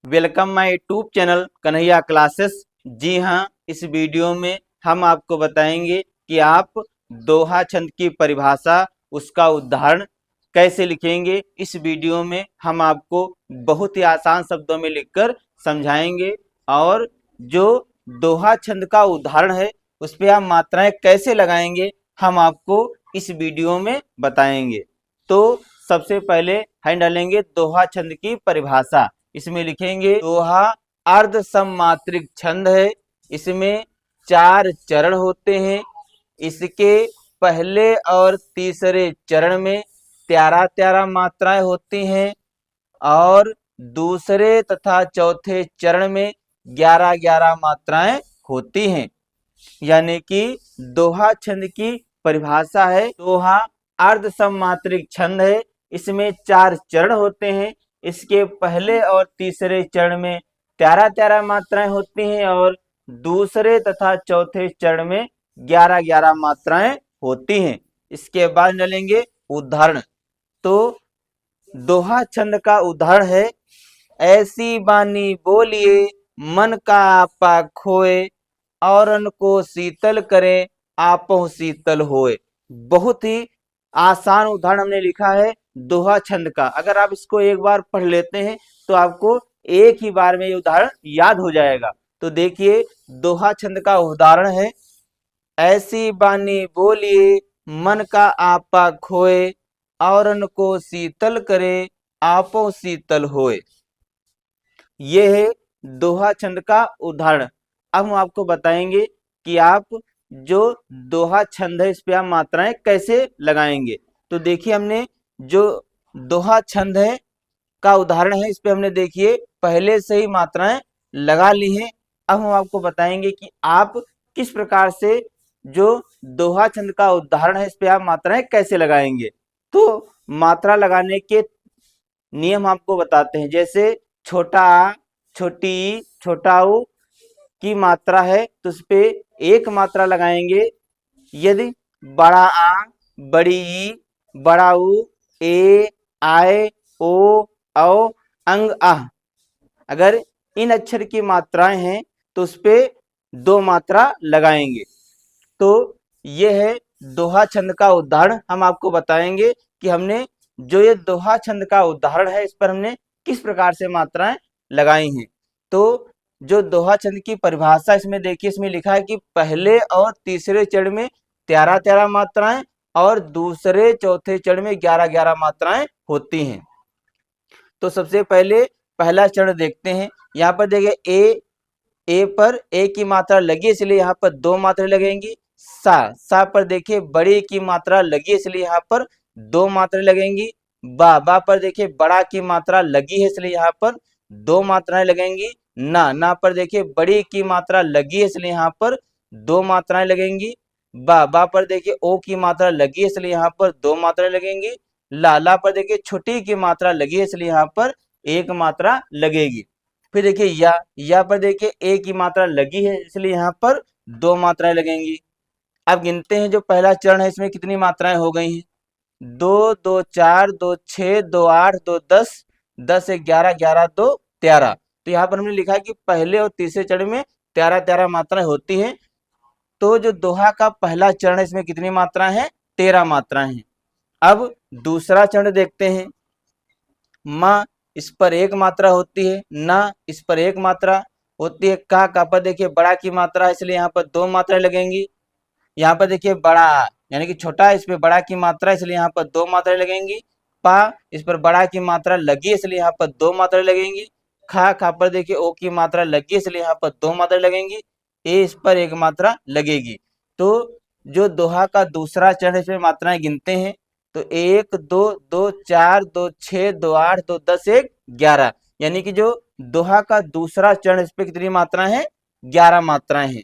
Welcome my YouTube channel Kanhaiya classes. जी हाँ, इस वीडियो में हम आपको बताएंगे कि आप दोहा छंद की परिभाषा, उसका उदाहरण कैसे लिखेंगे। इस वीडियो में हम आपको बहुत ही आसान शब्दों में लिखकर समझाएंगे और जो दोहा छंद का उदाहरण है उस पर आप मात्राएं कैसे लगाएंगे हम आपको इस वीडियो में बताएंगे। तो सबसे पहले हम डालेंगे दोहा छंद की परिभाषा। इसमें लिखेंगे दोहा अर्ध सममात्रिक छंद है। इसमें 4 चरण होते हैं। इसके पहले और तीसरे चरण में 13 मात्राएं होती हैं और दूसरे तथा चौथे चरण में 11 मात्राएं होती हैं। यानी कि दोहा छंद की परिभाषा है, दोहा अर्ध सममात्रिक छंद है। इसमें 4 चरण होते हैं। इसके पहले और तीसरे चरण में 13 मात्राएं होती हैं और दूसरे तथा चौथे चरण में 11 मात्राएं होती हैं। इसके बाद डालेंगे उदाहरण। तो दोहा छंद का उदाहरण है, ऐसी बानी बोलिए मन का आपा खोए, औरन को शीतल करे आपो शीतल होए। बहुत ही आसान उदाहरण हमने लिखा है दोहा छंद का। अगर आप इसको एक बार पढ़ लेते हैं तो आपको एक ही बार में ये उदाहरण याद हो जाएगा। तो देखिए, दोहा छंद का उदाहरण है, ऐसी बानी बोलिए मन का आपा खोए, औरन को शीतल करे आपो शीतल होए। ये है दोहा छंद का उदाहरण। अब हम आपको बताएंगे कि आप जो दोहा छंद है इस पे आप मात्राएं कैसे लगाएंगे। तो देखिए, हमने जो दोहा छंद है का उदाहरण है इस पे हमने देखिए पहले से ही मात्राएं लगा ली हैं। अब हम आपको बताएंगे कि आप किस प्रकार से जो दोहा छंद का उदाहरण है इस पे आप मात्राएं कैसे लगाएंगे। तो मात्रा लगाने के नियम आपको बताते हैं। जैसे छोटा आ, छोटी ई, छोटा ऊ की मात्रा है तो उस पे एक मात्रा लगाएंगे। यदि बड़ा आ, बड़ी ई, बड़ा ऊ, ए, आए, ओ, औ, अंग, आह, अगर इन अक्षर की मात्राएं हैं तो उस पे 2 मात्रा लगाएंगे। तो ये है दोहा छंद का उदाहरण। हम आपको बताएंगे कि हमने जो ये दोहा छंद का उदाहरण है इस पर हमने किस प्रकार से मात्राएं लगाई हैं। तो जो दोहा छंद की परिभाषा इसमें देखिए, इसमें लिखा है कि पहले और तीसरे चरण में 13 मात्राएं और दूसरे चौथे चरण में 11 मात्राएं होती हैं। तो सबसे पहले पहला चरण देखते हैं। यहाँ पर देखिए ए पर ए की मात्रा लगी इसलिए यहाँ पर 2 मात्रा लगेंगी। सा पर देखिए बड़ी की मात्रा लगी इसलिए यहाँ पर 2 मात्रा लगेंगी। बा पर देखिए बड़ा की मात्रा लगी है इसलिए यहाँ पर 2 मात्राएं लगेंगी। ना पर देखिए बड़ी की मात्रा लगी है इसलिए यहाँ पर 2 मात्राएं लगेंगी। बा पर देखिए ओ की मात्रा लगी है इसलिए यहाँ पर 2 मात्राएं लगेंगी। ला पर देखिए छोटी की मात्रा लगी है इसलिए यहाँ पर 1 मात्रा लगेगी। फिर देखिए या पर देखिए ए की मात्रा लगी है इसलिए यहाँ पर 2 मात्राएं लगेंगी। अब गिनते हैं जो पहला चरण है इसमें कितनी मात्राएं हो गई हैं। 2 2 4 2 6 2 8 2 10 10 11 11 2 13। तो यहाँ पर हमने लिखा है कि पहले और तीसरे चरण में 13 मात्राएं होती हैं। तो जो दोहा का पहला चरण है इसमें कितनी मात्राएं हैं, 13 मात्राएं हैं। अब दूसरा चरण देखते हैं। माँ इस पर 1 मात्रा होती है, ना इस पर 1 मात्रा होती है। का पर देखिए बड़ा की मात्रा है इसलिए यहाँ पर 2 मात्राएं लगेंगी। यहाँ पर देखिए बड़ा यानी कि छोटा, इस पे बड़ा की मात्रा इसलिए यहाँ पर 2 मात्राएं लगेंगी। पा इस पर बड़ा की मात्रा लगी इसलिए यहाँ पर 2 मात्राएं लगेंगी। खा पर देखिए ओ की मात्रा लगी इसलिए यहाँ पर 2 मात्राएं लगेंगी। ए इस पर 1 मात्रा लगेगी। तो जो दोहा का दूसरा चरण इसमें मात्राएं गिनते हैं तो 1 2 2 4 2 6 2 8 2 10 1 11, यानी कि जो दोहा का दूसरा चरण इस पे कितनी मात्राएं हैं, 11 मात्राएं हैं।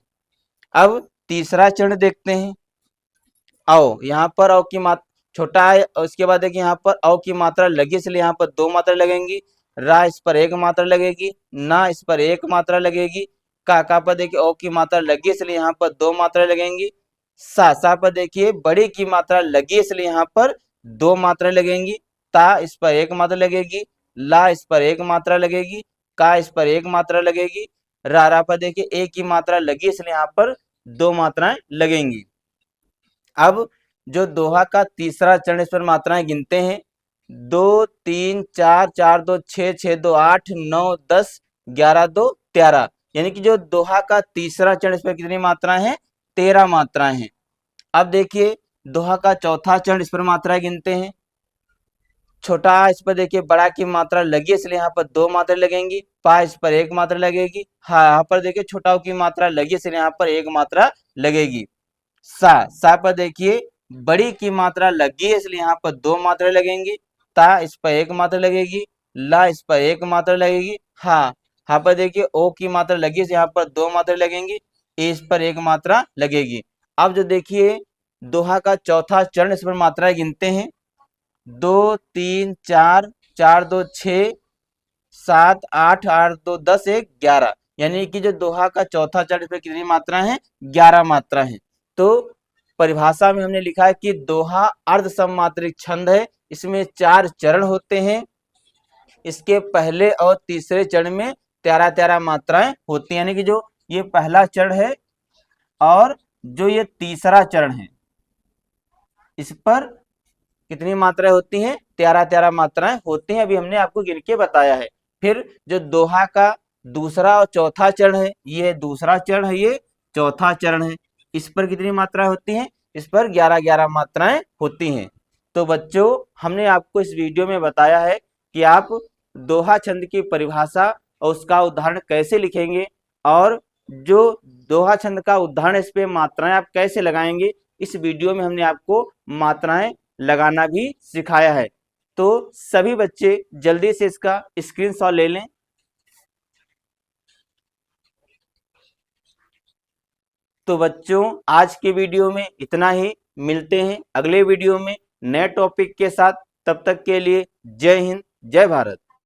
अब तीसरा चरण देखते हैं। औ यहाँ पर औ की मात्रा छोटा है और उसके बाद देखिए यहाँ पर औ की मात्रा लगी इसलिए यहाँ पर 2 मात्रा लगेंगी। रा इस पर 1 मात्रा लगेगी। ना इस पर 1 मात्रा लगेगी। का पर देखिए ओ की मात्रा लगी इसलिए यहाँ पर 2 मात्रा लगेंगी। सा पर देखिए बड़ी की मात्रा लगी इसलिए यहाँ पर 2 मात्रा लगेंगी। ता इस पर 1 मात्रा लगेगी। ला इस पर 1 मात्रा लगेगी। का इस पर एक मात्रा लगेगी, रा पर देखिए एक की मात्रा लगी इसलिए यहाँ पर दो मात्राएं लगेंगी। अब जो दोहा का तीसरा चरण, इस पर मात्राएं गिनते हैं। 2 3 4 4 2 6 6 2 8 9 10 11 2 13, यानी कि जो दोहा का तीसरा चरण, इस पर कितनी मात्राएं हैं? 13 मात्राएं हैं। अब देखिए दोहा का चौथा चरण, इस पर मात्राएं गिनते हैं। छोटा इस पर देखिए बड़ा की मात्रा लगी इसलिए यहाँ पर दो मात्रा लगेंगी, पा इस पर एक मात्रा लगेगी, हाँ यहाँ पर देखिए छोटा की मात्रा लगी इसलिए यहाँ पर एक मात्रा लगेगी। सा पर देखिए बड़ी की मात्रा लगी है इसलिए यहाँ पर दो मात्रा लगेंगी, ता इस पर एक मात्रा लगेगी, ला इस पर एक मात्रा लगेगी, हाँ यहाँ पर देखिए ओ की मात्रा लगी है यहाँ पर दो मात्रा लगेंगी, ए इस पर एक मात्रा लगेगी। अब जो देखिए दोहा का चौथा चरण, इस पर मात्राएं गिनते हैं। 2 3 4 4 2 6 7 8 8 2 10 1 11, यानी कि जो दोहा का चौथा चरण, इस पर कितनी मात्रा है? 11 मात्रा है। तो परिभाषा में हमने लिखा है कि दोहा अर्ध सममात्रिक छंद है, इसमें 4 चरण होते हैं। इसके पहले और तीसरे चरण में 13-13 मात्राएं होती हैं, यानी कि जो ये पहला चरण है और जो ये तीसरा चरण है, इस पर कितनी मात्राएं होती हैं? 13-13 मात्राएं होती हैं। अभी हमने आपको गिन के बताया है। फिर जो दोहा का दूसरा और चौथा चरण है, ये दूसरा चरण है, ये चौथा चरण है, इस पर कितनी मात्राएं होती हैं? इस पर 11-11 मात्राएं होती हैं। तो बच्चों हमने आपको इस वीडियो में बताया है कि आप दोहा छंद की परिभाषा और उसका उदाहरण कैसे लिखेंगे, और जो दोहा छंद का उदाहरण, इस पे मात्राएं आप कैसे लगाएंगे। इस वीडियो में हमने आपको मात्राएं लगाना भी सिखाया है। तो सभी बच्चे जल्दी से इसका स्क्रीनशॉट ले लें। तो बच्चों आज के वीडियो में इतना ही, मिलते हैं अगले वीडियो में नए टॉपिक के साथ। तब तक के लिए जय हिंद, जय भारत।